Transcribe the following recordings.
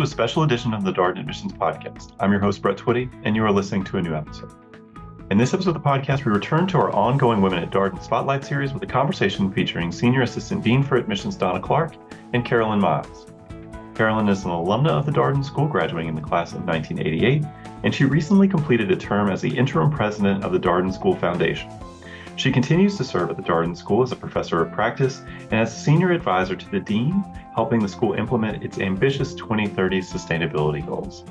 a special edition of the Darden Admissions Podcast. I'm your host, Brett Twitty, and you are listening to a new episode. In this episode of the podcast, we return to our ongoing Women at Darden Spotlight series with a conversation featuring Senior Assistant Dean for Admissions Donna Clark and Carolyn Miles. Carolyn is an alumna of the Darden School, graduating in the class of 1988, and she recently completed a term as the interim president of the Darden School Foundation. She continues to serve at the Darden School as a professor of practice and as a senior advisor to the dean, helping the school implement its ambitious 2030 sustainability goals.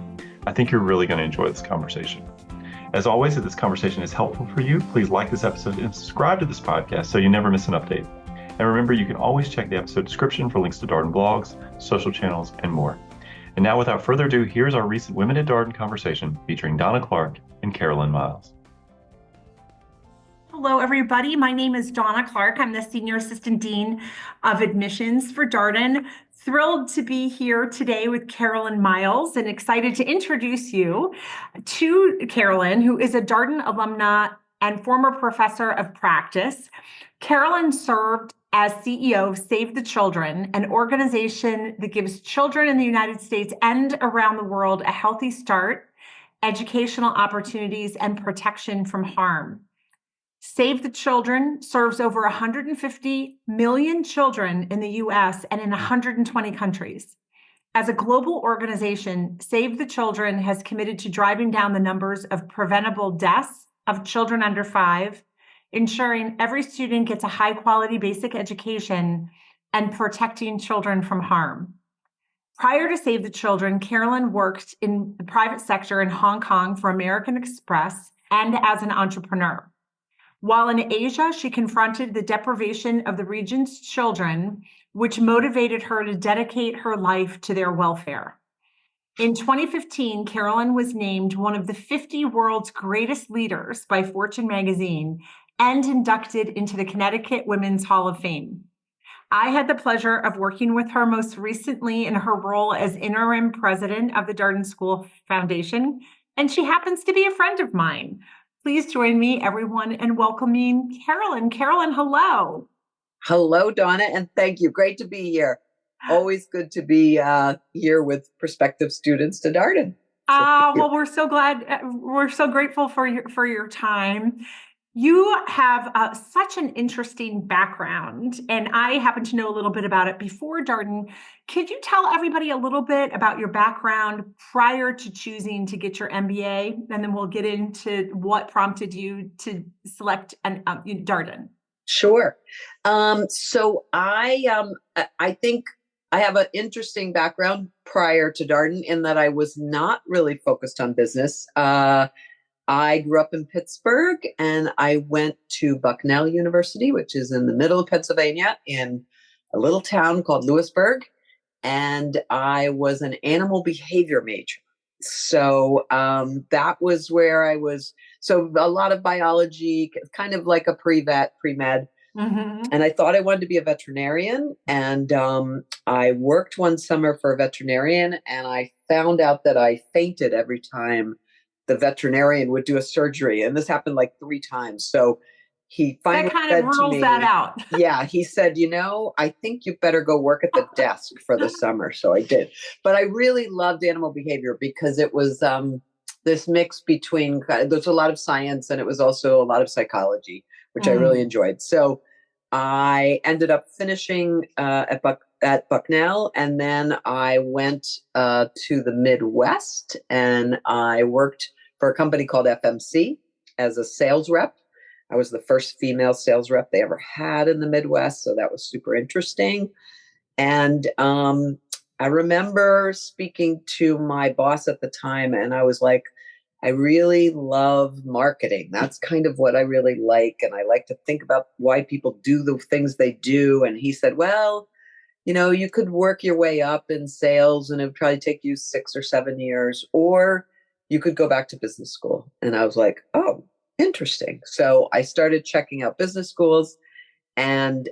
I think you're really going to enjoy this conversation. As always, if this conversation is helpful for you, please like this episode and subscribe to this podcast so you never miss an update. And remember, you can always check the episode description for links to Darden blogs, social channels, and more. And now, without further ado, here's our recent Women at Darden conversation featuring Donna Clark and Carolyn Miles. Hello, everybody. My name is Donna Clark. I'm the Senior Assistant Dean of Admissions for Darden. Thrilled to be here today with Carolyn Miles and excited to introduce you to Carolyn, who is a Darden alumna and former professor of practice. Carolyn served as CEO of Save the Children, an organization that gives children in the United States and around the world a healthy start, educational opportunities, and protection from harm. Save the Children serves over 150 million children in the U.S. and in 120 countries. As a global organization, Save the Children has committed to driving down the numbers of preventable deaths of children under 5, ensuring every student gets a high-quality basic education, and protecting children from harm. Prior to Save the Children, Carolyn worked in the private sector in Hong Kong for American Express and as an entrepreneur. While in Asia, she confronted the deprivation of the region's children, which motivated her to dedicate her life to their welfare. In 2015, Carolyn was named one of the 50 world's greatest leaders by Fortune magazine and inducted into the Connecticut Women's Hall of Fame. I had the pleasure of working with her most recently in her role as interim president of the Darden School Foundation, and she happens to be a friend of mine. Please join me, everyone, in welcoming Carolyn. Carolyn, hello. Hello, Donna, and thank you. Great to be here. Always good to be here with prospective students to Darden. Well, we're so glad. We're so grateful for your time. You have such an interesting background, and I happen to know a little bit about it before Darden. Could you tell everybody a little bit about your background prior to choosing to get your MBA, and then we'll get into what prompted you to select Darden? Sure. So I think I have an interesting background prior to Darden in that I was not really focused on business. I grew up in Pittsburgh and I went to Bucknell University, which is in the middle of Pennsylvania in a little town called Lewisburg. And I was an animal behavior major. So that was where I was. So a lot of biology, kind of like a pre-vet, pre-med. Mm-hmm. And I thought I wanted to be a veterinarian. And I worked one summer for a veterinarian and I found out that I fainted every time the veterinarian would do a surgery. And this happened like 3 times. So he finally that kind of rules that out. Yeah, he said, I think you better go work at the desk for the summer. So I did. But I really loved animal behavior because it was this mix between, there's a lot of science and it was also a lot of psychology, which I really enjoyed. So I ended up finishing at Bucknell, and then I went to the Midwest and I worked for a company called FMC as a sales rep. I was the first female sales rep they ever had in the Midwest, so that was super interesting. And I remember speaking to my boss at the time, and I was like, I really love marketing. That's kind of what I really like. And I like to think about why people do the things they do. And he said, well, you could work your way up in sales and it would probably take you 6 or 7 years, or you could go back to business school. And I was like, oh, interesting. So I started checking out business schools, and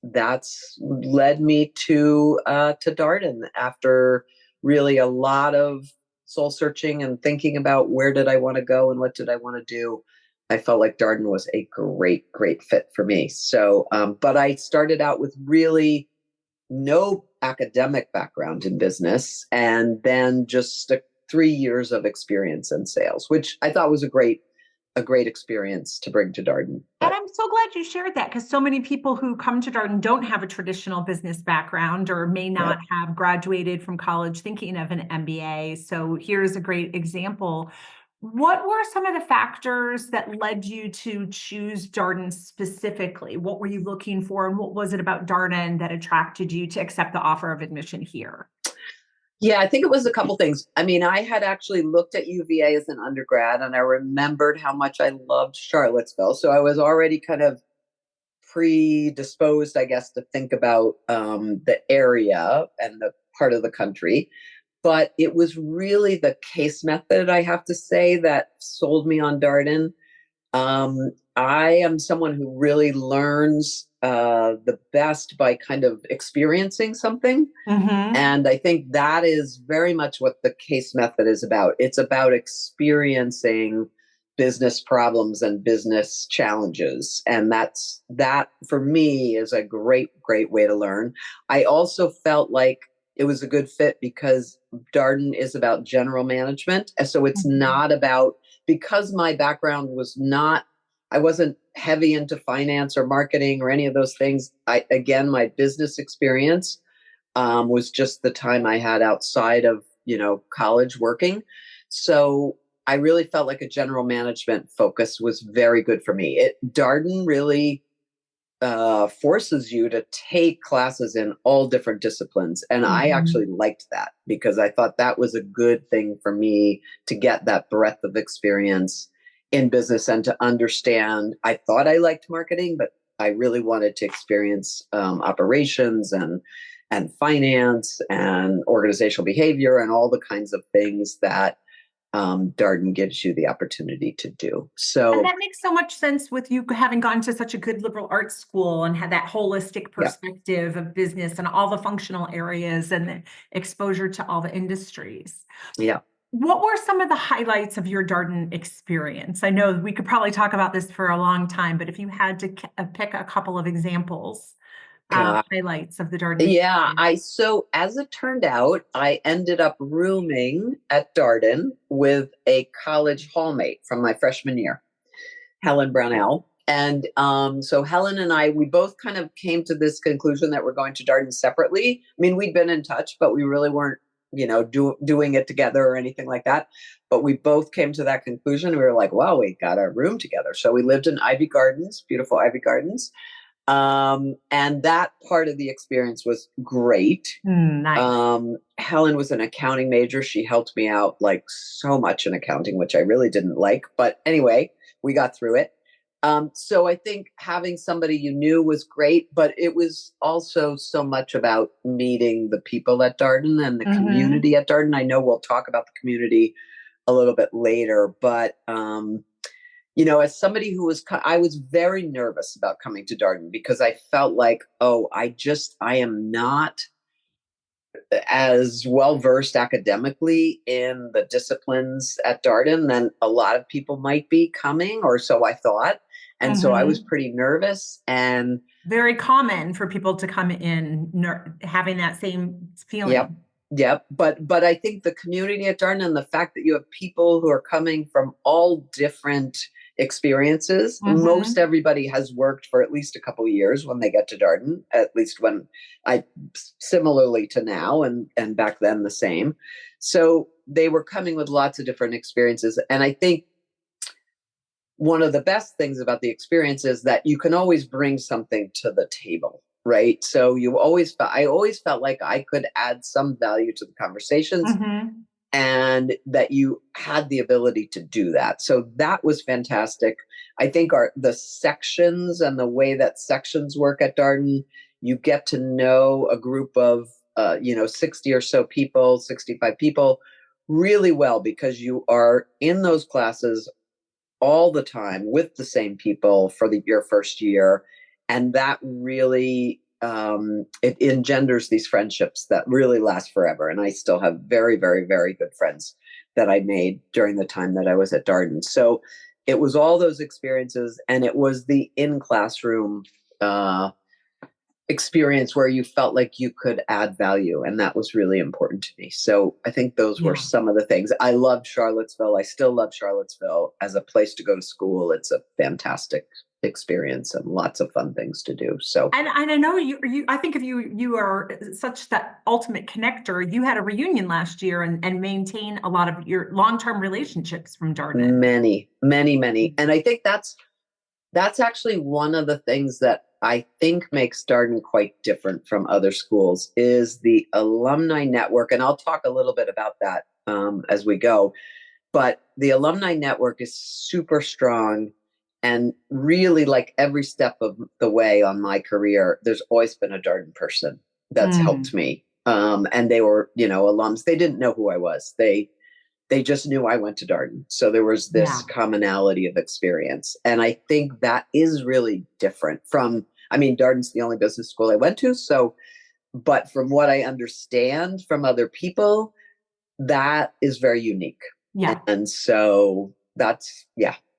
that's led me to Darden after really a lot of soul searching and thinking about where did I want to go and what did I want to do. I felt like Darden was a great, great fit for me. So, but I started out with really no academic background in business, and then just 3 years of experience in sales, which I thought was a great experience to bring to Darden. And I'm so glad you shared that, because so many people who come to Darden don't have a traditional business background or may not have graduated from college thinking of an MBA. So here's a great example. What were some of the factors that led you to choose Darden specifically? What were you looking for, and what was it about Darden that attracted you to accept the offer of admission here? Yeah, I think it was a couple things. I mean, I had actually looked at UVA as an undergrad, and I remembered how much I loved Charlottesville. So I was already kind of predisposed, I guess, to think about the area and the part of the country. But it was really the case method, I have to say, that sold me on Darden. I am someone who really learns the best by kind of experiencing something. Mm-hmm. And I think that is very much what the case method is about. It's about experiencing business problems and business challenges. And that for me is a great, great way to learn. I also felt like it was a good fit because Darden is about general management. And so it's not about, because my background was not, I wasn't heavy into finance or marketing or any of those things. Again, my business experience was just the time I had outside of, college working. So I really felt like a general management focus was very good for me. Darden really forces you to take classes in all different disciplines. And I actually liked that because I thought that was a good thing for me to get that breadth of experience in business and to understand. I thought I liked marketing, but I really wanted to experience operations and finance and organizational behavior and all the kinds of things that Darden gives you the opportunity to do. So And that makes so much sense with you having gone to such a good liberal arts school and had that holistic perspective of business and all the functional areas and the exposure to all the industries. Yeah. What were some of the highlights of your Darden experience? I know we could probably talk about this for a long time, but if you had to pick a couple of examples, highlights of the Darden experience. So as it turned out, I ended up rooming at Darden with a college hallmate from my freshman year, Helen Brownell. And so Helen and we both kind of came to this conclusion that we're going to Darden separately. I mean, we'd been in touch, but we really weren't, doing it together or anything like that. But we both came to that conclusion. We were like, wow, we got our room together. So we lived in Ivy Gardens, beautiful Ivy Gardens. And that part of the experience was great. Nice. Helen was an accounting major. She helped me out like so much in accounting, which I really didn't like. But anyway, we got through it. So I think having somebody you knew was great, but it was also so much about meeting the people at Darden and the community at Darden. I know we'll talk about the community a little bit later, but as somebody I was very nervous about coming to Darden because I felt like, I am not as well versed academically in the disciplines at Darden than a lot of people might be coming, or so I thought. And so I was pretty nervous, and very common for people to come in having that same feeling. Yep. But I think the community at Darden and the fact that you have people who are coming from all different experiences. Most everybody has worked for at least a couple of years when they get to Darden, at least when similarly to now and back then the same. So they were coming with lots of different experiences. And I think one of the best things about the experience is that you can always bring something to the table, right? So I always felt like I could add some value to the conversations. And that you had the ability to do that. So that was fantastic. I think the sections and the way that sections work at Darden, you get to know a group of 60 or so people, 65 people really well because you are in those classes all the time with the same people for your first year. And that really it engenders these friendships that really last forever. And I still have very, very, very good friends that I made during the time that I was at Darden. So it was all those experiences, and it was the in-classroom experience where you felt like you could add value. And that was really important to me. So I think those were some of the things. I loved Charlottesville. I still love Charlottesville as a place to go to school. It's a fantastic experience and lots of fun things to do. So, and I know I think if you are such that ultimate connector, you had a reunion last year and maintain a lot of your long-term relationships from Darden. Many. And I think that's actually one of the things that I think makes Darden quite different from other schools is the alumni network. And I'll talk a little bit about that as we go. But the alumni network is super strong. And really, like every step of the way on my career, there's always been a Darden person that's helped me. And they were, alums. They didn't know who I was. They just knew I went to Darden. So there was this commonality of experience. And I think that is really different from, Darden's the only business school I went to. So, but from what I understand from other people, that is very unique. Yeah. And so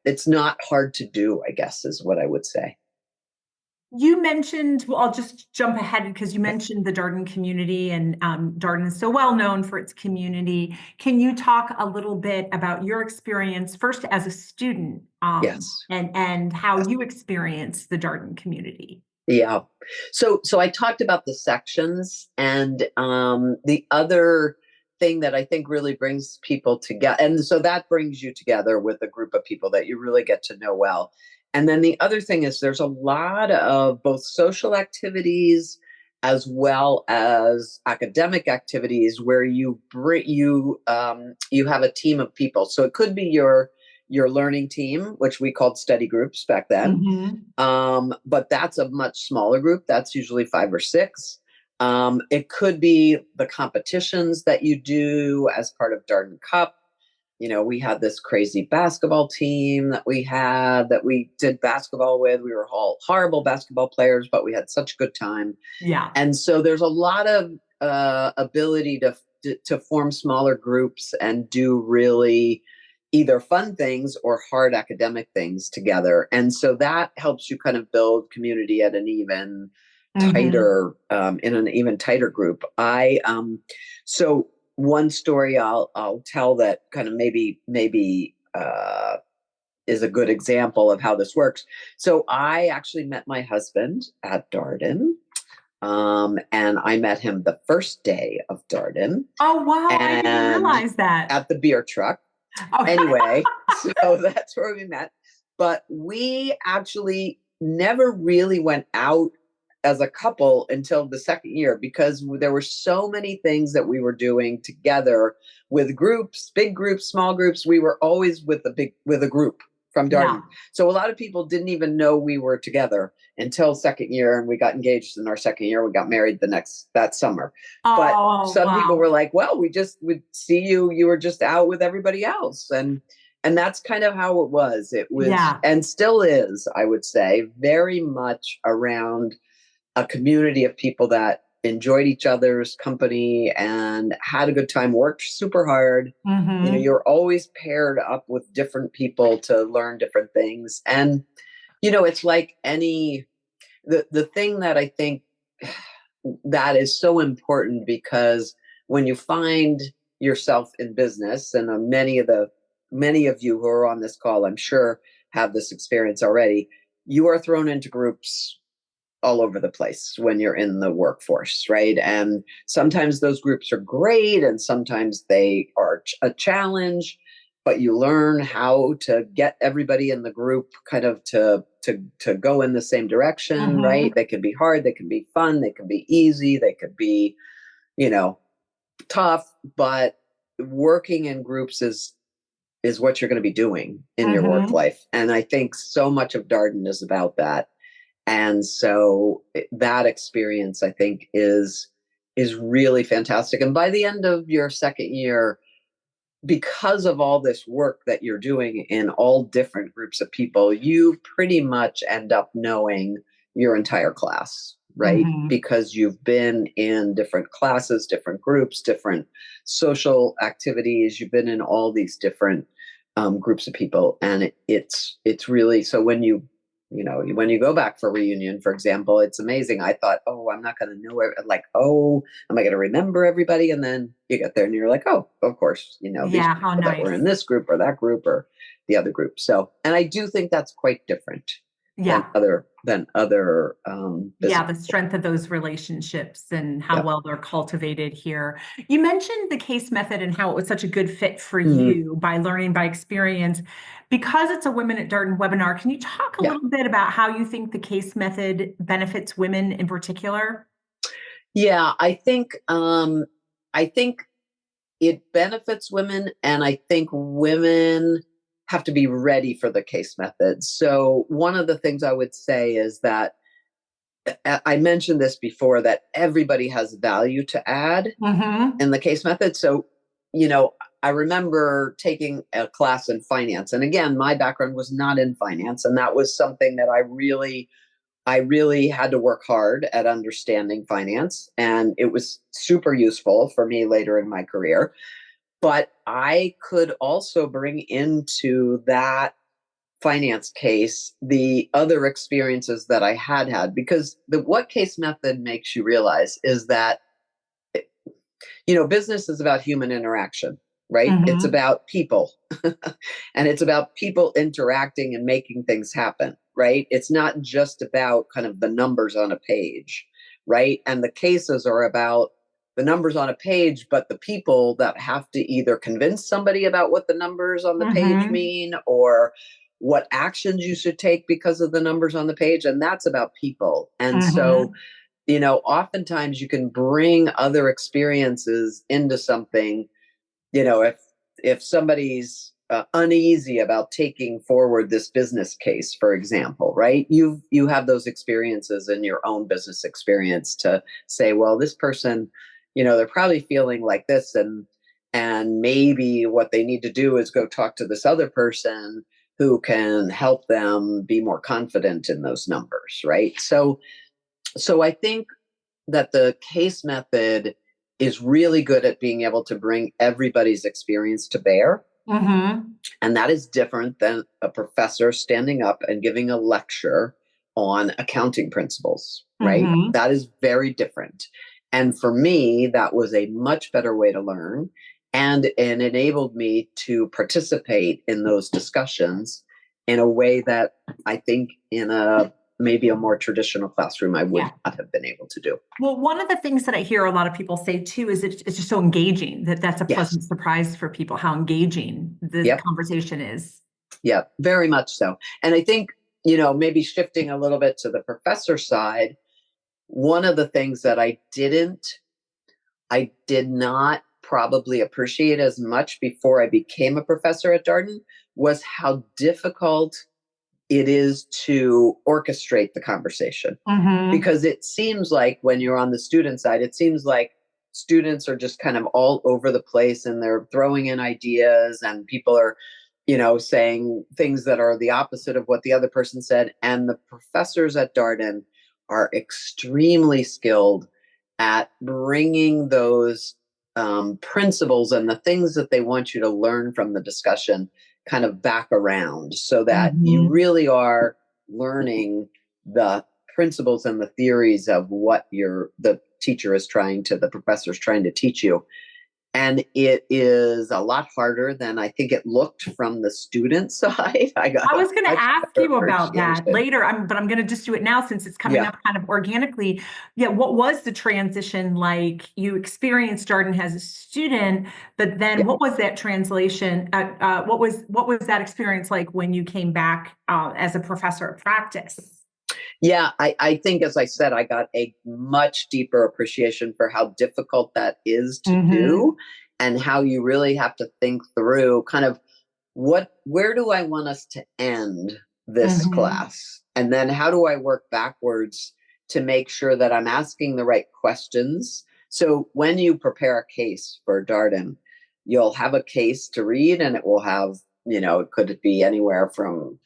it's not hard to do, I guess, is what I would say. You mentioned, well, I'll just jump ahead because you mentioned the Darden community, and Darden is so well known for its community. Can you talk a little bit about your experience first as a student Yes. and how you experience the Darden community? Yeah. So I talked about the sections, and the other thing that I think really brings people together. And so that brings you together with a group of people that you really get to know well. And then the other thing is there's a lot of both social activities as well as academic activities where you have a team of people. So it could be your learning team, which we called study groups back then. But that's a much smaller group. That's usually 5 or 6. It could be the competitions that you do as part of Darden Cup. We had this crazy basketball team that we did basketball with. We were all horrible basketball players, but we had such a good time. Yeah. And so there's a lot of ability to form smaller groups and do really either fun things or hard academic things together. And so that helps you kind of build community at an even tighter, in an even tighter group. So one story I'll tell that kind of maybe is a good example of how this works. So I actually met my husband at Darden. And I met him the first day of Darden. Oh, wow. I didn't realize that. At the beer truck. Oh. Anyway, so that's where we met. But we actually never really went out as a couple until the second year because there were so many things that we were doing together with groups, big groups, small groups. We were always with a group from Darden. Yeah. So a lot of people didn't even know we were together until second year, and we got engaged in our second year. We got married that summer. But some people were like, well, we just would see you were just out with everybody else. And that's kind of how it was. It was, and still is, I would say, very much around a community of people that enjoyed each other's company and had a good time, worked super hard. You're always paired up with different people to learn different things. And, it's like the thing that I think that is so important, because when you find yourself in business, and many of you who are on this call, I'm sure, have this experience already, you are thrown into groups all over the place when you're in the workforce, right? And sometimes those groups are great, and sometimes they are a challenge, but you learn how to get everybody in the group kind of to go in the same direction, right? They can be hard, they can be fun, they can be easy, they could be, tough, but working in groups is what you're going to be doing in your work life. And I think so much of Darden is about that. And so that experience, I think, is really fantastic. And by the end of your second year, because of all this work that you're doing in all different groups of people, you pretty much end up knowing your entire class, right? Because you've been in different classes, different groups, different social activities. You've been in all these different groups of people. And it's really, so when you when you go back for reunion, for example, it's amazing. I thought, oh, I'm not going to know it. Like, oh, am I going to remember everybody? And then you get there and you're like, oh, of course, these Yeah, how people that were nice. in this group or that group or the other group. So, and I do think that's quite different Yeah. than other Yeah, business. the strength of those relationships and how Yeah. well they're cultivated here. You mentioned the case method and how it was such a good fit for Mhm. you by learning by experience. Because it's a Women at Darden webinar, can you talk a Yeah. little bit about how you think the case method benefits women in particular? Yeah, I think it benefits women, and I think women have to be ready for the case method. So one of the things I would say is that I mentioned this before, that everybody has value to add Mm-hmm. in the case method. So, you know, I remember taking a class in finance. And again, my background was not in finance. And that was something that I really had to work hard at understanding finance. And it was super useful for me later in my career. But I could also bring into that finance case the other experiences that I had, because what case method makes you realize is that business is about human interaction, right? It's Mm-hmm. about people and it's about people interacting and making things happen, right? It's not just about kind of the numbers on a page, right? And the cases are about the numbers on a page, but the people that have to either convince somebody about what the numbers on the page Mm-hmm. mean, or what actions you should take because of the numbers on the page. And that's about people. And Mm-hmm. so oftentimes you can bring other experiences into something. If somebody's uneasy about taking forward this business case, for example, right? You have those experiences in your own business experience to say, well, this person, they're probably feeling like this, and maybe what they need to do is go talk to this other person who can help them be more confident in those numbers, right? So I think that the case method is really good at being able to bring everybody's experience to bear. Mm-hmm. And that is different than a professor standing up and giving a lecture on accounting principles, right? Mm-hmm. That is very different. And for me, that was a much better way to learn, and enabled me to participate in those discussions in a way that I think in maybe a more traditional classroom I would Yeah. not have been able to do. Well, one of the things that I hear a lot of people say too is it's just so engaging that's a Yes. pleasant surprise for people, how engaging the Yep. conversation is. Yeah, very much so. And I think, maybe shifting a little bit to the professor side, one of the things that I did not probably appreciate as much before I became a professor at Darden, was how difficult it is to orchestrate the conversation. Mm-hmm. Because it seems like when you're on the student side, it seems like students are just kind of all over the place and they're throwing in ideas, and people are, saying things that are the opposite of what the other person said. And the professors at Darden are extremely skilled at bringing those principles and the things that they want you to learn from the discussion kind of back around, so that you Mm-hmm. really are learning the principles and the theories of what the professor is trying to teach you. And it is a lot harder than I think it looked from the student side. I was going to much ask better you about that appreciation. later, but I'm going to just do it now since it's coming Yeah. up kind of organically. Yeah, what was the transition like? You experienced Darden as a student, but then Yeah. what was that translation? What was that experience like when you came back as a professor of practice? Yeah, I think, as I said, I got a much deeper appreciation for how difficult that is to do, and how you really have to think through kind of where do I want us to end this Mm-hmm. class? And then how do I work backwards to make sure that I'm asking the right questions? So when you prepare a case for Darden, you'll have a case to read, and it will have, could it be anywhere from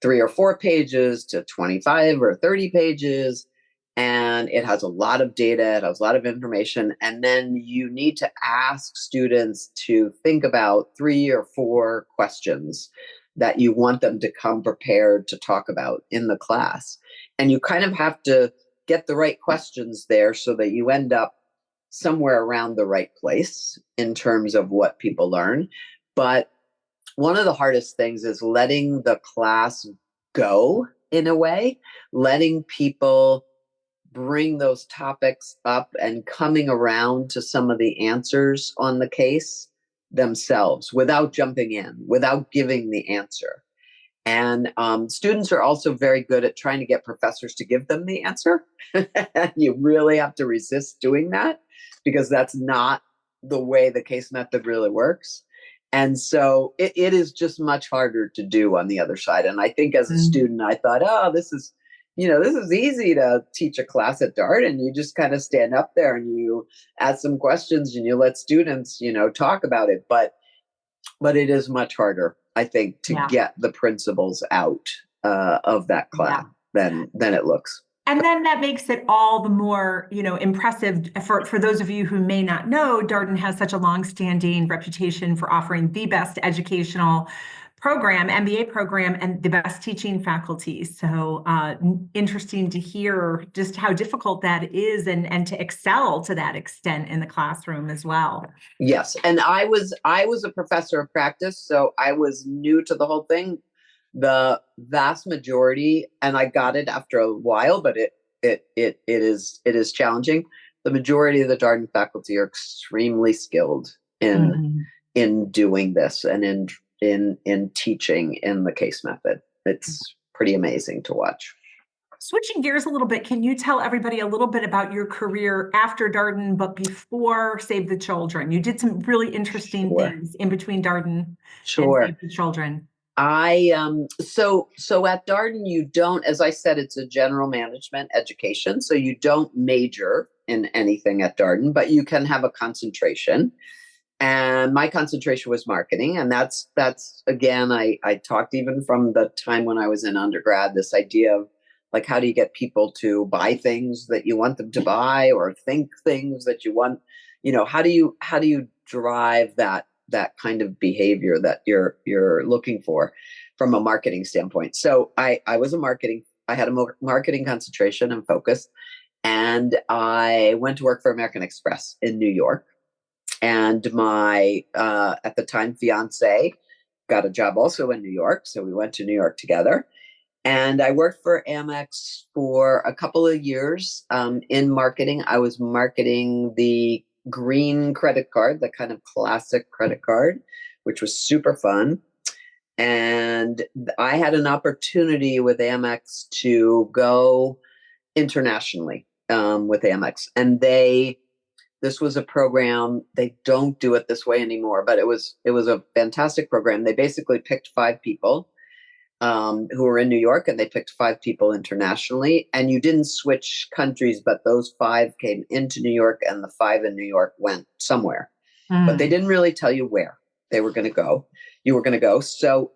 3 or 4 pages to 25 or 30 pages. And it has a lot of data, it has a lot of information. And then you need to ask students to think about 3 or 4 questions that you want them to come prepared to talk about in the class. And you kind of have to get the right questions there so that you end up somewhere around the right place in terms of what people learn. But one of the hardest things is letting the class go in a way, letting people bring those topics up and coming around to some of the answers on the case themselves without jumping in, without giving the answer. And students are also very good at trying to get professors to give them the answer. You really have to resist doing that because that's not the way the case method really works. And so it is just much harder to do on the other side. And I think as a student, I thought, oh, this is easy to teach a class at Darden. You just kind of stand up there and you ask some questions and you let students, talk about it. But it is much harder, I think, to get the principles out of that class than it looks. And then that makes it all the more, impressive for those of you who may not know. Darden has such a longstanding reputation for offering the best educational program, MBA program, and the best teaching faculty. So interesting to hear just how difficult that is and to excel to that extent in the classroom as well. Yes. And I was a professor of practice, so I was new to the whole thing. The vast majority, and I got it after a while, but it is challenging. The majority of the Darden faculty are extremely skilled in doing this and in teaching in the case method. It's pretty amazing to watch. Switching gears a little bit, can you tell everybody a little bit about your career after Darden, but before Save the Children? You did some really interesting things in between Darden and Save the Children. So at Darden, you don't, as I said, it's a general management education. So you don't major in anything at Darden, but you can have a concentration. And my concentration was marketing. And that's again, I talked even from the time when I was in undergrad, this idea of like, how do you get people to buy things that you want them to buy or think things that you want, how do you drive that kind of behavior that you're looking for from a marketing standpoint. So I had a marketing concentration and focus, and I went to work for American Express in New York. And my, at the time, fiance got a job also in New York. So we went to New York together. And I worked for Amex for a couple of years in marketing. I was marketing the green credit card, the kind of classic credit card, which was super fun. And I had an opportunity with Amex to go internationally with Amex. And this was a program, they don't do it this way anymore, but it was a fantastic program. They basically picked 5 people who were in New York, and they picked 5 people internationally. And you didn't switch countries, but those 5 came into New York, and the 5 in New York went somewhere. But they didn't really tell you where they were going to go. You were going to go. So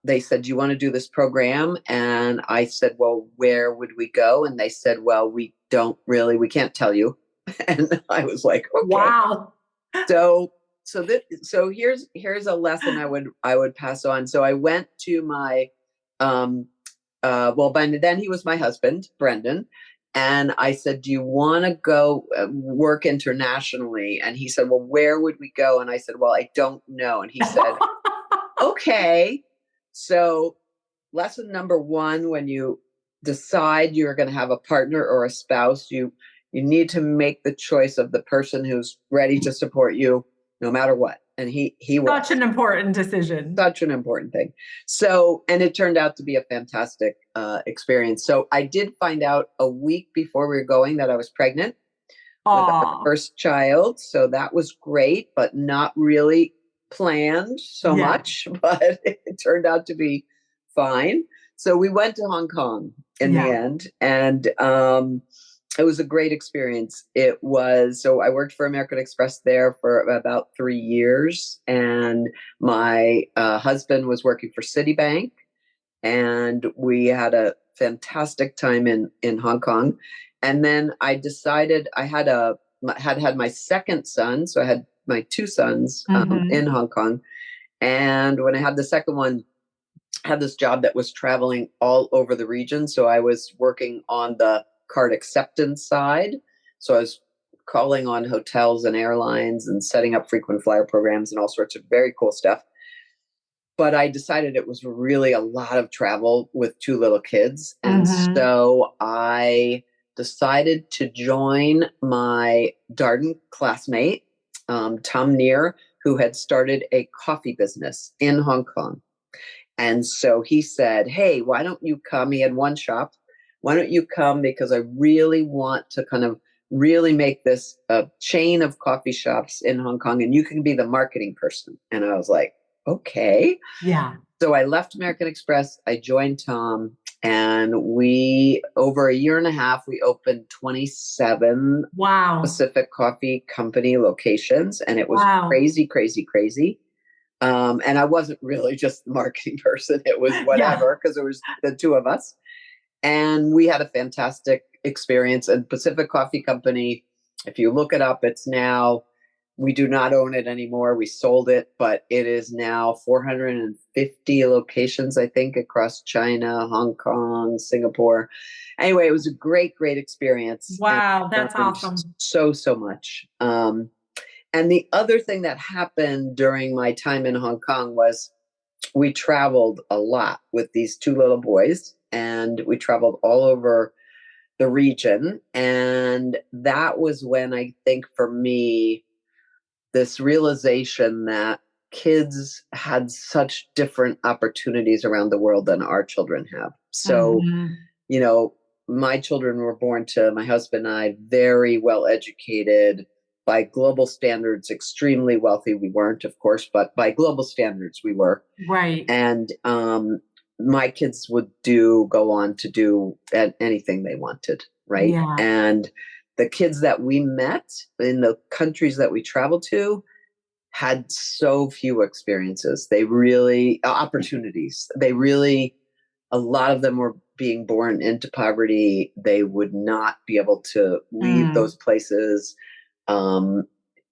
they said, do you want to do this program? And I said, well, where would we go? And they said, well, we can't tell you. And I was like, okay. Wow. So here's a lesson I would pass on. So I went to my, by then he was my husband, Brendan. And I said, do you want to go work internationally? And he said, well, where would we go? And I said, well, I don't know. And he said, okay. So lesson number 1, when you decide you're going to have a partner or a spouse, you need to make the choice of the person who's ready to support you no matter what. And he was such an important decision, such an important thing. So, and it turned out to be a fantastic experience. So I did find out a week before we were going that I was pregnant with our first child. So that was great, but not really planned so much, but it turned out to be fine. So we went to Hong Kong in the end, and it was a great experience. So I worked for American Express there for about 3 years, and my husband was working for Citibank, and we had a fantastic time in Hong Kong. And then I decided I had my second son. So I had my 2 sons in Hong Kong. And when I had the second one, I had this job that was traveling all over the region. So I was working on the card acceptance side. So I was calling on hotels and airlines and setting up frequent flyer programs and all sorts of very cool stuff. But I decided it was really a lot of travel with two little kids. And so I decided to join my Darden classmate, Tom Neer, who had started a coffee business in Hong Kong. And so he said, hey, why don't you come? He had one shop. Why don't you come? Because I really want to kind of really make this a chain of coffee shops in Hong Kong, and you can be the marketing person. And I was like, okay. Yeah. So I left American Express. I joined Tom, and we, over a year and a half, we opened 27 Wow. Pacific Coffee Company locations. And it was Wow. crazy, crazy, crazy. And I wasn't really just the marketing person. It was whatever, because it was the two of us. And we had a fantastic experience. And Pacific Coffee Company, if you look it up, it's now, we do not own it anymore. We sold it, but it is now 450 locations, I think, across China, Hong Kong, Singapore. Anyway, it was a great, great experience. Wow, that's awesome. So much. And the other thing that happened during my time in Hong Kong was we traveled a lot with these two little boys, and we traveled all over the region. And that was when I think for me, this realization that kids had such different opportunities around the world than our children have. So, you know, my children were born to my husband and I, very well educated, by global standards, extremely wealthy. We weren't, of course, but by global standards, we were. Right. And my kids would go on to do anything they wanted, right? Yeah. And the kids that we met in the countries that we traveled to had so few experiences. Opportunities. A lot of them were being born into poverty. They would not be able to leave those places.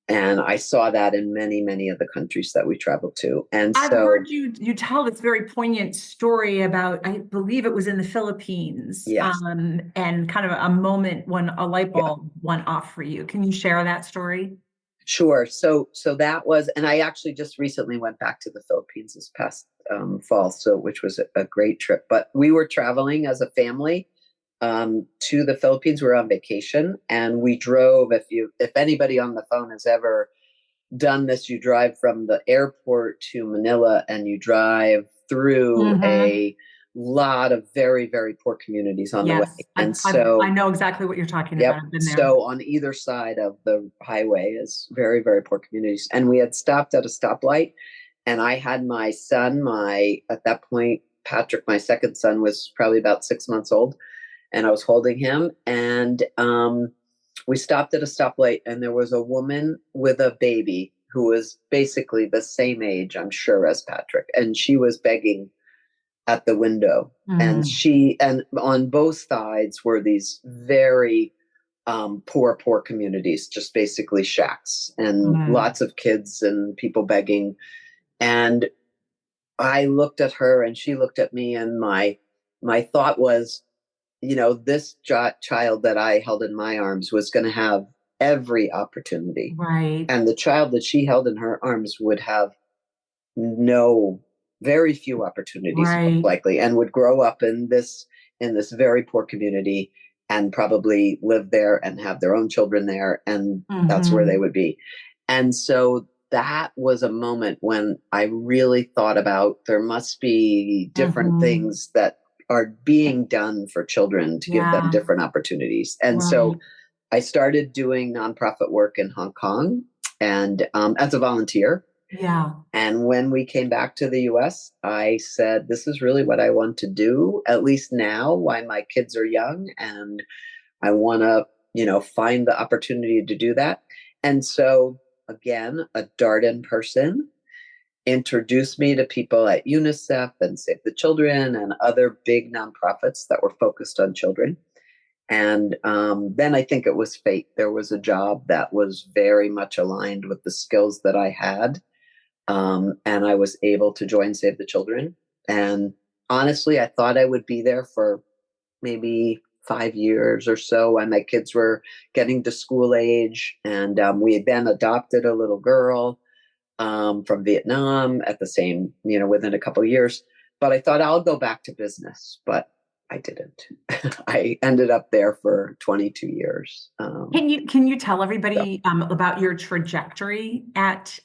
And I saw that in many, many of the countries that we traveled to. And I've heard you tell this very poignant story about, I believe it was in the Philippines, yes. And kind of a moment when a light bulb went off for you. Can you share that story? Sure. So that was, and I actually just recently went back to the Philippines this past fall, which was a great trip. But we were traveling as a family to the Philippines. We were on vacation, and we drove. If anybody on the phone has ever done this, you drive from the airport to Manila, and you drive through a lot of very, very poor communities on the way. And I know exactly what you're talking about. I've been there. So on either side of the highway is very, very poor communities. And we had stopped at a stoplight, and I had my son, at that point, Patrick, my second son, was probably about 6 months old, and I was holding him. And we stopped at a stoplight, and there was a woman with a baby who was basically the same age, I'm sure, as Patrick. And she was begging at the window. And on both sides were these very poor communities, just basically shacks, and lots of kids and people begging. And I looked at her, and she looked at me, and my thought was, this child that I held in my arms was going to have every opportunity. Right. And the child that she held in her arms would have very few opportunities, most likely, and would grow up in this very poor community, and probably live there and have their own children there. And that's where they would be. And so that was a moment when I really thought about, there must be different things that are being done for children to give them different opportunities. And so I started doing nonprofit work in Hong Kong, and as a volunteer. Yeah. And when we came back to the US, I said, this is really what I want to do, at least now, while my kids are young, and I want to, find the opportunity to do that. And so, again, a Darden person introduced me to people at UNICEF and Save the Children and other big nonprofits that were focused on children. And then I think it was fate. There was a job that was very much aligned with the skills that I had. And I was able to join Save the Children. And honestly, I thought I would be there for maybe 5 years or so when my kids were getting to school age. And we had then adopted a little girl from Vietnam at the same, within a couple of years. But I thought I'll go back to business, but I didn't. I ended up there for 22 years. Can you tell everybody about your trajectory at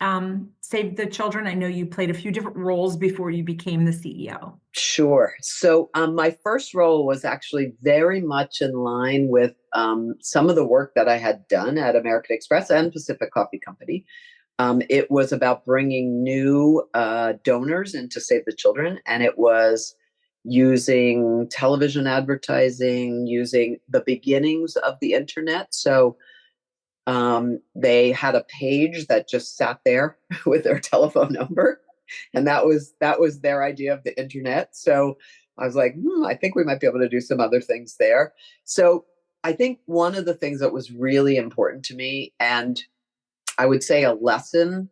Save the Children? I know you played a few different roles before you became the CEO. Sure. So my first role was actually very much in line with some of the work that I had done at American Express and Pacific Coffee Company. It was about bringing new donors into Save the Children, and it was using television advertising, using the beginnings of the internet. So they had a page that just sat there with their telephone number, and that was their idea of the internet. So I was like, I think we might be able to do some other things there. So I think one of the things that was really important to me, and I would say a lesson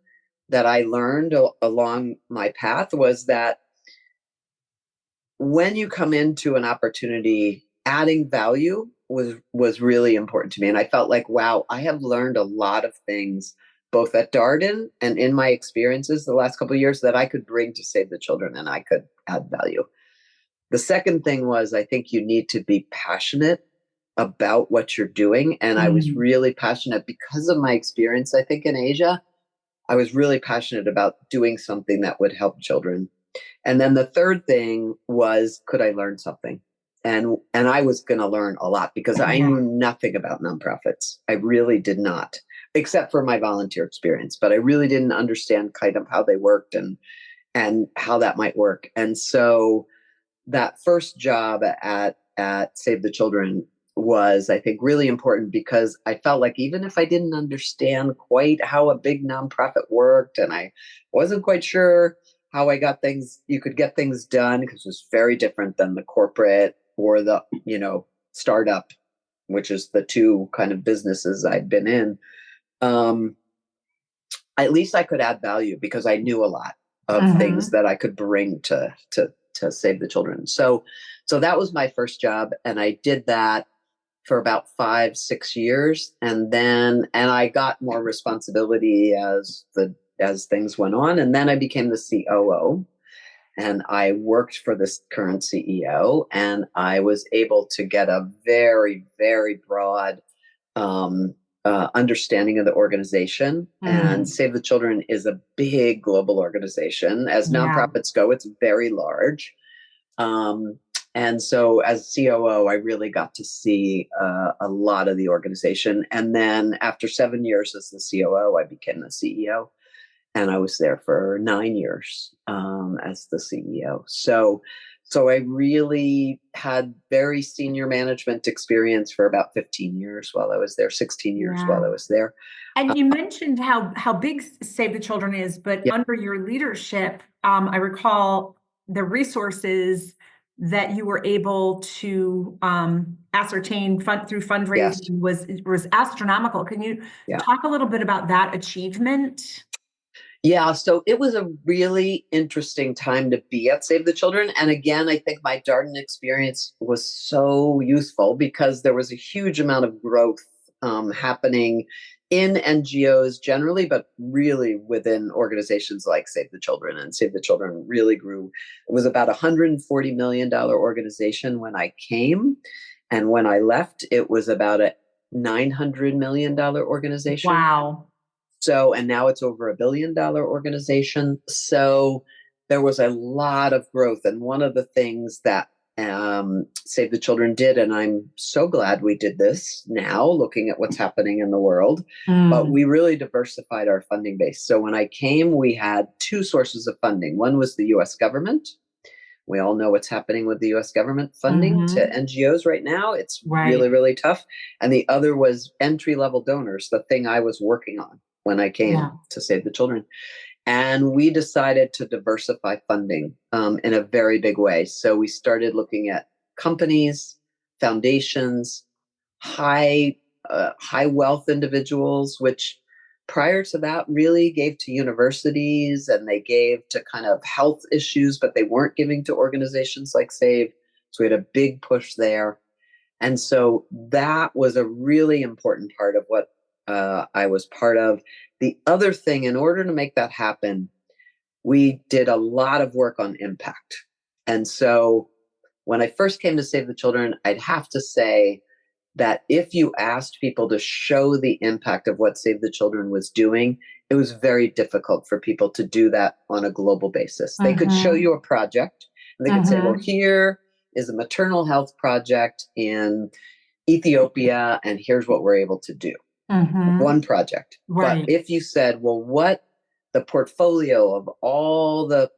that I learned along my path, was that when you come into an opportunity, adding value was really important to me. And I felt like, wow, I have learned a lot of things, both at Darden and in my experiences the last couple of years, that I could bring to Save the Children, and I could add value. The second thing was, I think you need to be passionate about what you're doing. And I was really passionate because of my experience, I think, in Asia. I was really passionate about doing something that would help children. And then the third thing was, could I learn something? And I was going to learn a lot because I knew nothing about nonprofits. I really did not, except for my volunteer experience. But I really didn't understand kind of how they worked and how that might work. And so that first job at Save the Children was, I think, really important because I felt like even if I didn't understand quite how a big nonprofit worked, and I wasn't quite sure how you could get things done, because it was very different than the corporate or the, startup, which is the two kind of businesses I'd been in. At least I could add value because I knew a lot of things that I could bring to Save the Children. So that was my first job. And I did that for about 5-6 years. And I got more responsibility as things went on. And then I became the COO, and I worked for this current CEO, and I was able to get a very, very broad understanding of the organization. And Save the Children is a big global organization. As nonprofits go, it's very large. And so as COO, I really got to see a lot of the organization. And then after 7 years as the COO, I became the CEO. And I was there for 9 years as the CEO. So I really had very senior management experience for about 15 years while I was there, 16 years while I was there. And you mentioned how big Save the Children is, but under your leadership, I recall the resources that you were able to ascertain through fundraising was astronomical. Can you talk a little bit about that achievement? Yeah, so it was a really interesting time to be at Save the Children. And again, I think my Darden experience was so useful because there was a huge amount of growth happening in NGOs generally, but really within organizations like Save the Children. And Save the Children really grew. It was about $140 million organization when I came. And when I left, it was about a $900 million organization. Wow. So, and now it's over $1 billion organization. So there was a lot of growth. And one of the things that Save the Children did, and I'm so glad we did this now, looking at what's happening in the world, but we really diversified our funding base. So when I came, we had two sources of funding. One was the US government. We all know what's happening with the US government funding to NGOs right now. It's really, really tough. And the other was entry-level donors, the thing I was working on when I came to Save the Children. And we decided to diversify funding in a very big way. So we started looking at companies, foundations, high wealth individuals, which prior to that really gave to universities, and they gave to kind of health issues, but they weren't giving to organizations like SAVE. So we had a big push there. And so that was a really important part of what I was part of. The other thing, in order to make that happen, we did a lot of work on impact. And so when I first came to Save the Children, I'd have to say that if you asked people to show the impact of what Save the Children was doing, it was very difficult for people to do that on a global basis. They could show you a project, and they could say, well, here is a maternal health project in Ethiopia, and here's what we're able to do. One project. Right. But if you said, well, what the portfolio of all the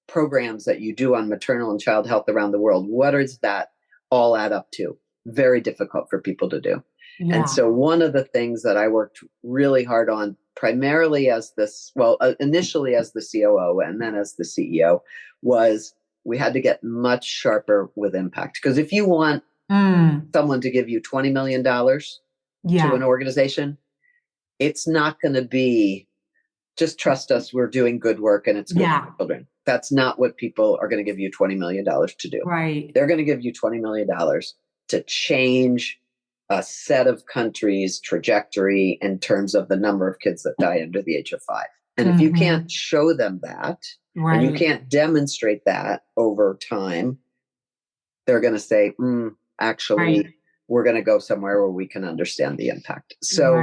programs that you do on maternal and child health around the world, what does that all add up to? Very difficult for people to do. Yeah. And so one of the things that I worked really hard on, primarily as this, initially as the COO and then as the CEO, was we had to get much sharper with impact. Because if you want someone to give you $20 million to an organization, it's not going to be just trust us, we're doing good work and it's good for children. That's not what people are going to give you $20 million to do. Right. They're going to give you $20 million to change a set of countries' trajectory in terms of the number of kids that die under the age of 5. And if you can't show them that, and you can't demonstrate that over time, they're going to say, actually, we're going to go somewhere where we can understand the impact. So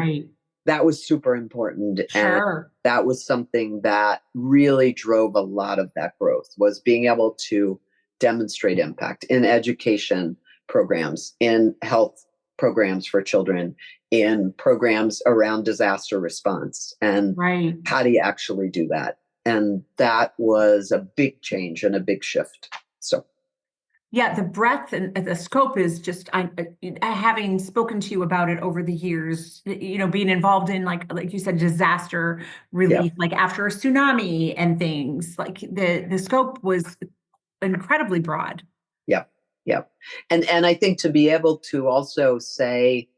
that was super important. And that was something that really drove a lot of that growth, was being able to demonstrate impact in education programs, in health programs for children, in programs around disaster response. And how do you actually do that? And that was a big change and a big shift. So. Yeah, the breadth and the scope is just, having spoken to you about it over the years, being involved in like you said, disaster relief, like after a tsunami and things, like the scope was incredibly broad. Yeah. And I think to be able to also say,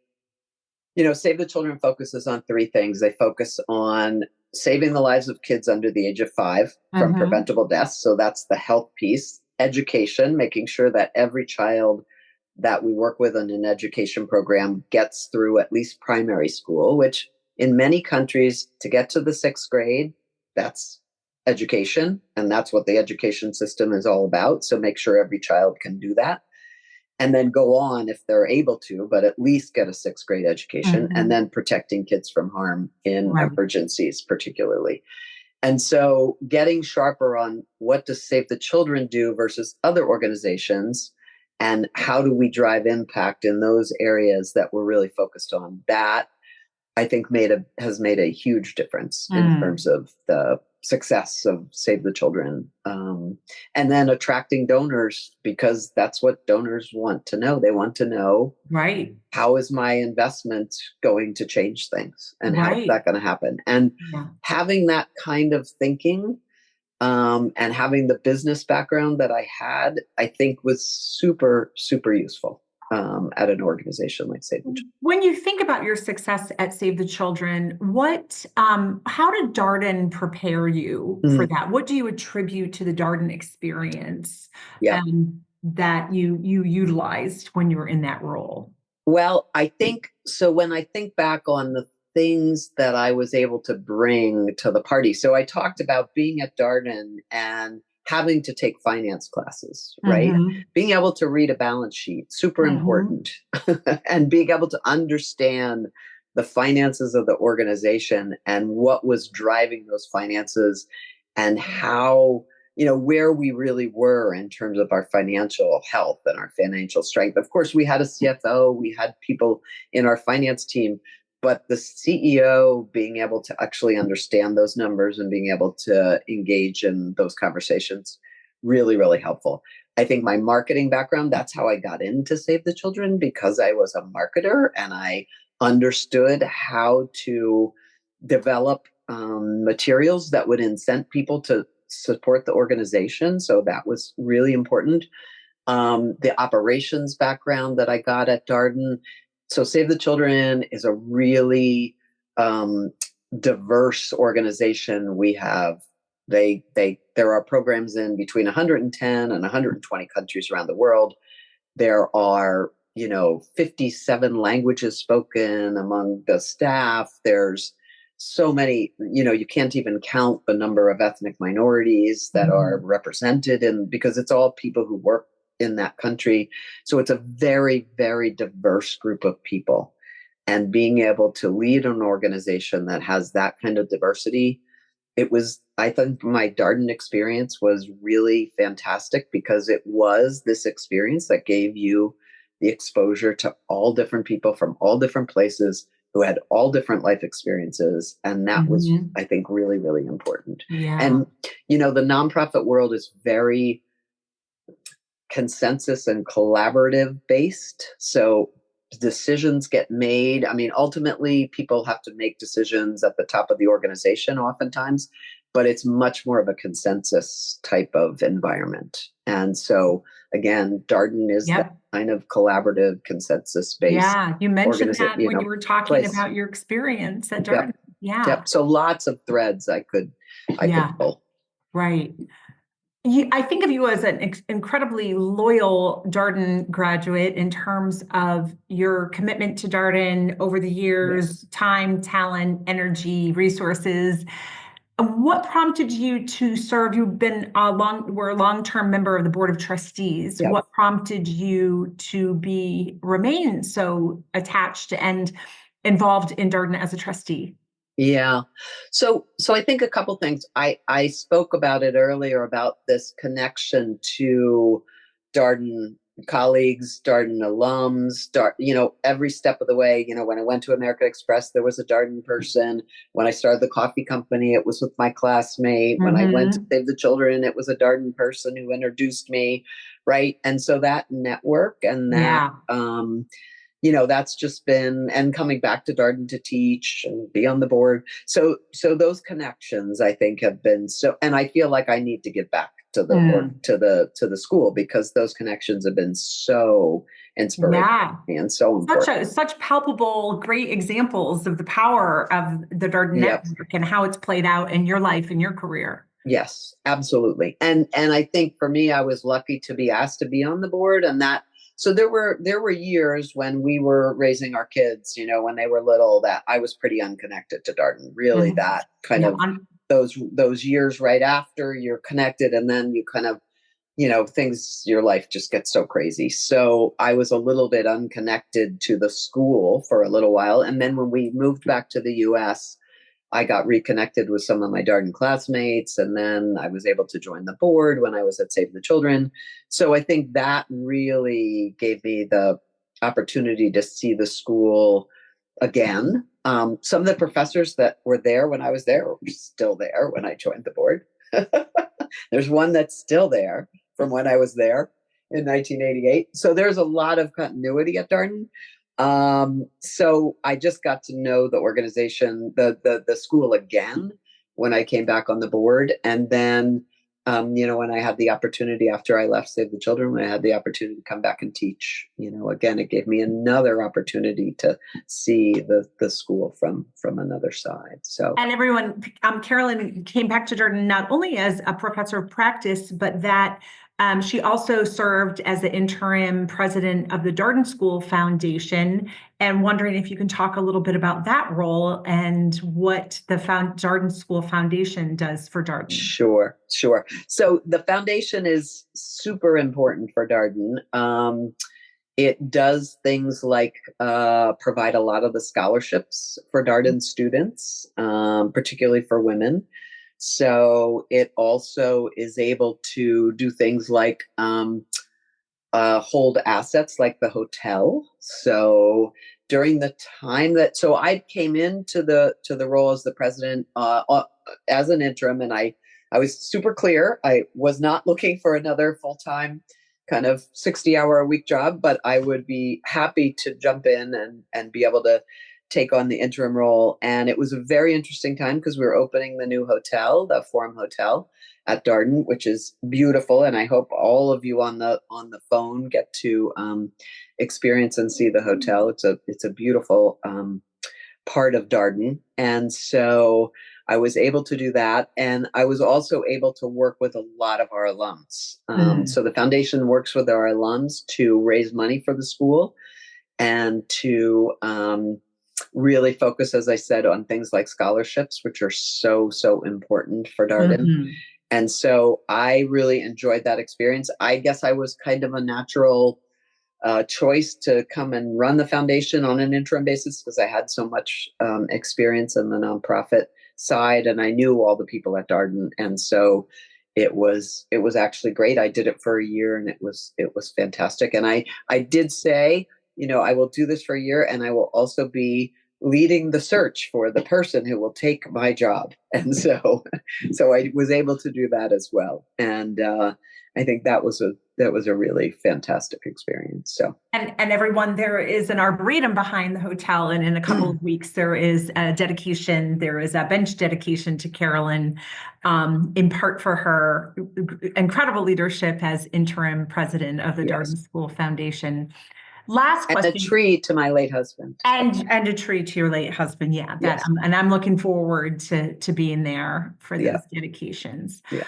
Save the Children focuses on 3 things. They focus on saving the lives of kids under the age of 5 from preventable deaths. So that's the health piece. Education, making sure that every child that we work with in an education program gets through at least primary school, which in many countries, to get to the 6th grade, that's education. And that's what the education system is all about. So make sure every child can do that. And then go on if they're able to, but at least get a 6th grade education, and then protecting kids from harm in emergencies, particularly. And so getting sharper on what does Save the Children do versus other organizations, and how do we drive impact in those areas that we're really focused on, that I think has made a huge difference in terms of the success of Save the Children. And then attracting donors, because that's what donors want to know. They want to know, how is my investment going to change things, and how is that going to happen? And having that kind of thinking, and having the business background that I had, I think was super, super useful at an organization like Save the Children. When you think about your success at Save the Children, how did Darden prepare you for that? What do you attribute to the Darden experience that you utilized when you were in that role? Well, I think so. When I think back on the things that I was able to bring to the party, so I talked about being at Darden and having to take finance classes, right? Being able to read a balance sheet, super important. And being able to understand the finances of the organization and what was driving those finances, and how, where we really were in terms of our financial health and our financial strength. Of course, we had a CFO, we had people in our finance team, but the CEO being able to actually understand those numbers and being able to engage in those conversations, really, really helpful. I think my marketing background, that's how I got into Save the Children, because I was a marketer and I understood how to develop materials that would incent people to support the organization. So that was really important. The operations background that I got at Darden. So Save the Children is a really diverse organization we have. There are programs in between 110 and 120 countries around the world. There are, 57 languages spoken among the staff. There's so many, you can't even count the number of ethnic minorities that are represented because it's all people who work in that country. So it's a very, very diverse group of people. And being able to lead an organization that has that kind of diversity, I think my Darden experience was really fantastic because it was this experience that gave you the exposure to all different people from all different places who had all different life experiences. And that was, I think, really, really important. Yeah. And, the nonprofit world is very consensus and collaborative based. So decisions get made. I mean, ultimately, people have to make decisions at the top of the organization oftentimes, but it's much more of a consensus type of environment. And so, again, Darden is that kind of collaborative, consensus-based. Yeah, you mentioned that when you were talking about your experience at Darden. Yep. So lots of threads I could pull. Right. I think of you as an incredibly loyal Darden graduate in terms of your commitment to Darden over the years, time, talent, energy, resources. What prompted you to serve? You've been were a long-term member of the Board of Trustees. Yep. What prompted you to remain so attached and involved in Darden as a trustee? Yeah. So I think a couple things. I spoke about it earlier about this connection to Darden colleagues, Darden alums, every step of the way. When I went to American Express, there was a Darden person. When I started the coffee company, it was with my classmate. When I went to Save the Children, it was a Darden person who introduced me. Right. And so that network and that, that's just been, and coming back to Darden to teach and be on the board. So those connections, I think, have been and I feel like I need to give back to the work, to the school, because those connections have been so inspirational and so important. Such palpable, great examples of the power of the Darden network and how it's played out in your life and your career. Yes, absolutely. And I think for me, I was lucky to be asked to be on the board, and that. So there were years when we were raising our kids, when they were little, that I was pretty unconnected to Darden. Really, that kind of those years right after you're connected, and then you kind of, your life just gets so crazy. So I was a little bit unconnected to the school for a little while, and then when we moved back to the U.S., I got reconnected with some of my Darden classmates, and then I was able to join the board when I was at Save the Children. So I think that really gave me the opportunity to see the school again. Some of the professors that were there when I was there were still there when I joined the board. There's one that's still there from when I was there in 1988. So there's a lot of continuity at Darden. So I just got to know the organization, the school again when I came back on the board. And then, when I had the opportunity after I left Save the Children, when I had the opportunity to come back and teach, again, it gave me another opportunity to see the school from another side. So, and everyone, Carolyn came back to Darden not only as a professor of practice, but that she also served as the interim president of the Darden School Foundation, and wondering if you can talk a little bit about that role and what the Darden School Foundation does for Darden. Sure. So the foundation is super important for Darden. It does things like provide a lot of the scholarships for Darden students, particularly for women. So it also is able to do things like hold assets like the hotel. So during the time so I came into the role as the president as an interim, and I was super clear. I was not looking for another full-time kind of 60-hour a week job, but I would be happy to jump in and be able to take on the interim role. And it was a very interesting time because we were opening the new hotel, the Forum Hotel at Darden, which is beautiful. And I hope all of you on the phone get to experience and see the hotel. It's a beautiful part of Darden. And so I was able to do that. And I was also able to work with a lot of our alums. So the foundation works with our alums to raise money for the school and to really focus, as I said, on things like scholarships, which are so, so important for Darden. And so I really enjoyed that experience. I guess I was kind of a natural choice to come and run the foundation on an interim basis because I had so much experience in the nonprofit side, and I knew all the people at Darden, and so it was actually great. I did it for a year, and it was fantastic. And I did say, I will do this for a year, and I will also be leading the search for the person who will take my job. And so I was able to do that as well. And I think that was a really fantastic experience. So and everyone, there is an arboretum behind the hotel, and in a couple of weeks there is a dedication. There is a bench dedication to Carolyn, in part for her incredible leadership as interim president of the Darden School Foundation. Last question. And a tree to my late husband. And a tree to your late husband. Yeah. And I'm looking forward to being there for those dedications. Yeah.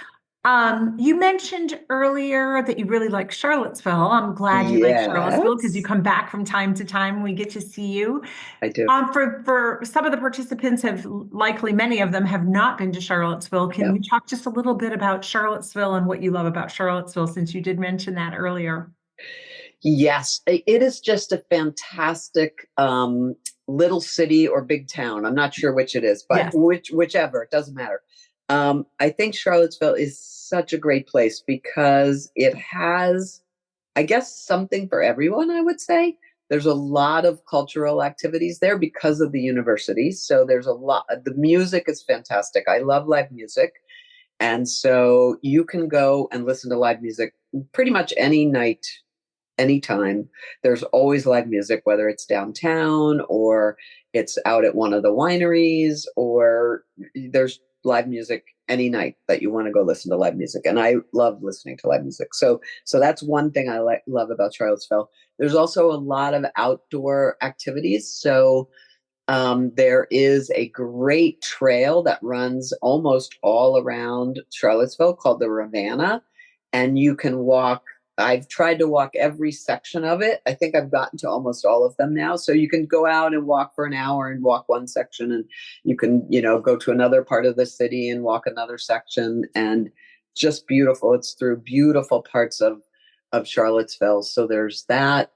You mentioned earlier that you really like Charlottesville. I'm glad you like Charlottesville because you come back from time to time and we get to see you. I do. For some of the participants many of them have not been to Charlottesville. Can you talk just a little bit about Charlottesville and what you love about Charlottesville, since you did mention that earlier? Yes, it is just a fantastic little city or big town. I'm not sure which it is, but whichever, it doesn't matter. I think Charlottesville is such a great place because it has, I guess, something for everyone, I would say. There's a lot of cultural activities there because of the university. So there's a lot. The music is fantastic. I love live music. And so you can go and listen to live music pretty much any night, anytime. There's always live music, whether it's downtown or it's out at one of the wineries, or there's live music any night that you want to go listen to live music. And I love listening to live music. So that's one thing I love about Charlottesville. There's also a lot of outdoor activities. So there is a great trail that runs almost all around Charlottesville called the Ravanna, and you can walk. I've tried to walk every section of it. I think I've gotten to almost all of them now. So you can go out and walk for an hour and walk one section, and you can, go to another part of the city and walk another section, and just beautiful. It's through beautiful parts of Charlottesville. So there's that.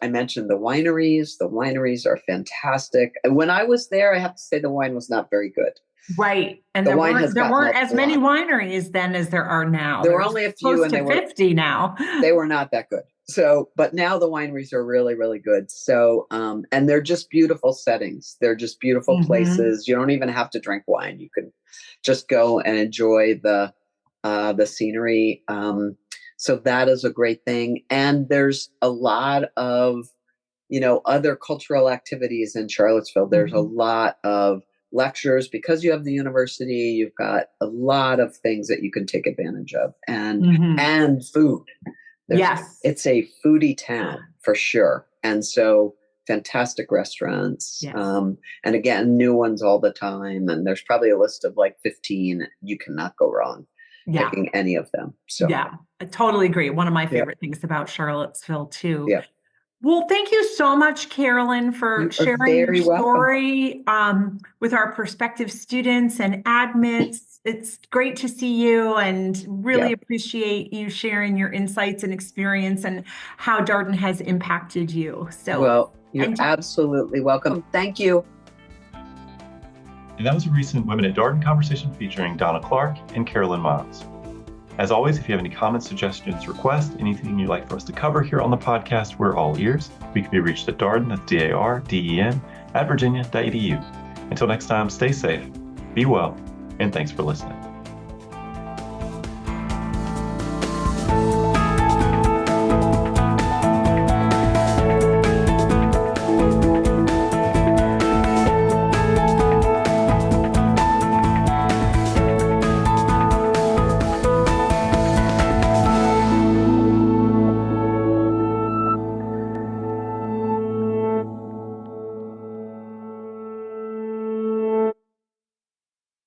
I mentioned the wineries. The wineries are fantastic. And when I was there, I have to say the wine was not very good. Right. And there weren't as many wineries then as there are now. There were only a few, and they were 50 now. They were not that good. So, but now the wineries are really, really good. So, and they're just beautiful settings. They're just beautiful places. You don't even have to drink wine. You can just go and enjoy the scenery. So that is a great thing. And there's a lot of, other cultural activities in Charlottesville. There's a lot of lectures because you have the university. You've got a lot of things that you can take advantage of, and food. It's a foodie town for sure. And so fantastic restaurants. And again, new ones all the time. And there's probably a list of like 15. You cannot go wrong picking any of them. So I totally agree. One of my favorite things about Charlottesville too. Well, thank you so much, Carolyn, for sharing your story with our prospective students and admits. It's great to see you, and really appreciate you sharing your insights and experience and how Darden has impacted you. So, you're absolutely welcome. Thank you. And that was a recent Women at Darden conversation featuring Donna Clark and Carolyn Miles. As always, if you have any comments, suggestions, requests, anything you'd like for us to cover here on the podcast, we're all ears. We can be reached at Darden, that's DARDEN, @virginia.edu. Until next time, stay safe, be well, and thanks for listening.